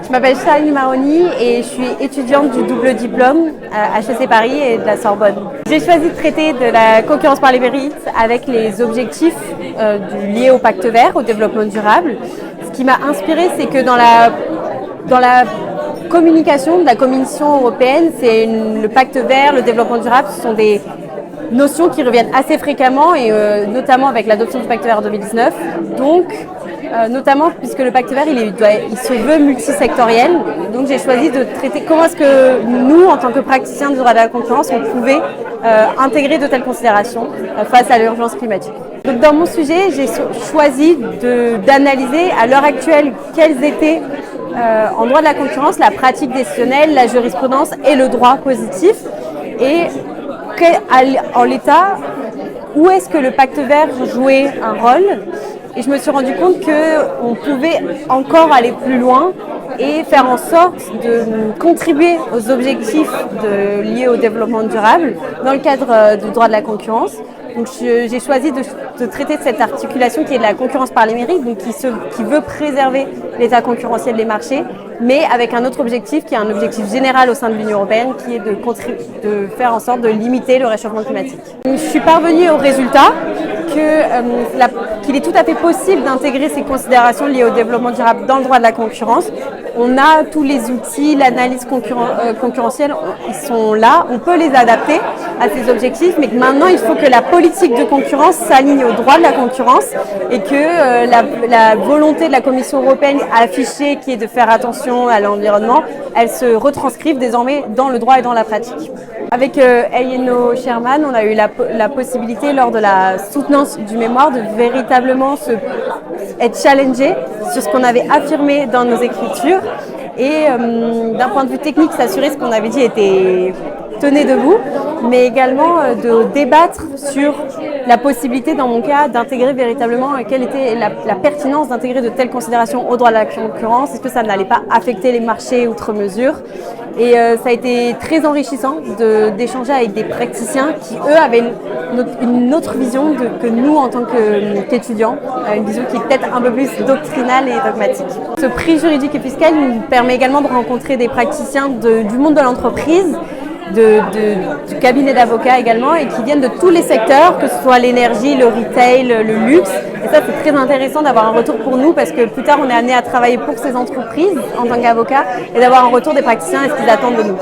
Je m'appelle Charline Maroni et je suis étudiante du double diplôme à HEC Paris et de la Sorbonne. J'ai choisi de traiter de la concurrence par les mérites avec les objectifs liés au pacte vert, au développement durable. Ce qui m'a inspirée, c'est que dans la communication de la Commission européenne, le pacte vert, le développement durable, ce sont des notions qui reviennent assez fréquemment et notamment avec l'adoption du pacte vert en 2019. Donc, notamment puisque le pacte vert il se veut multisectoriel, donc j'ai choisi de traiter comment est-ce que nous, en tant que praticiens du droit de la concurrence, on pouvait intégrer de telles considérations face à l'urgence climatique. Donc dans mon sujet, j'ai choisi d'analyser à l'heure actuelle quels étaient en droit de la concurrence la pratique décisionnelle, la jurisprudence et le droit positif, et en l'état, où est-ce que le pacte vert jouait un rôle. Et je me suis rendu compte qu'on pouvait encore aller plus loin et faire en sorte de contribuer aux objectifs liés au développement durable dans le cadre du droit de la concurrence. Donc j'ai choisi de traiter de cette articulation qui est de la concurrence par les mérites, donc qui veut préserver l'état concurrentiel des marchés, mais avec un autre objectif qui est un objectif général au sein de l'Union européenne, qui est de faire en sorte de limiter le réchauffement climatique. Je suis parvenue au résultat qu'il est tout à fait possible d'intégrer ces considérations liées au développement durable dans le droit de la concurrence. On a tous les outils, l'analyse concurrentielle, ils sont là, on peut les adapter à ces objectifs, mais maintenant il faut que la politique de concurrence s'aligne au droit de la concurrence et que la volonté de la Commission européenne affichée, qui est de faire attention à l'environnement, elle se retranscrive désormais dans le droit et dans la pratique. Avec Eyeno Sherman, on a eu la possibilité lors de la soutenance du mémoire de véritablement être challengé sur ce qu'on avait affirmé dans nos écritures et d'un point de vue technique, s'assurer ce qu'on avait dit tenait debout, mais également de débattre sur la possibilité, dans mon cas, d'intégrer véritablement quelle était la pertinence d'intégrer de telles considérations au droit de la concurrence. Est-ce que ça n'allait pas affecter les marchés outre mesure? Et ça a été très enrichissant d'échanger avec des praticiens qui, eux, avaient une autre vision que nous en tant qu'étudiants, une vision qui est peut-être un peu plus doctrinale et dogmatique. Ce prix juridique et fiscal nous permet également de rencontrer des praticiens du monde de l'entreprise, du cabinet d'avocats également, et qui viennent de tous les secteurs, que ce soit l'énergie, le retail, le luxe. Et ça, c'est très intéressant d'avoir un retour pour nous, parce que plus tard, on est amené à travailler pour ces entreprises en tant qu'avocat et d'avoir un retour des praticiens et ce qu'ils attendent de nous.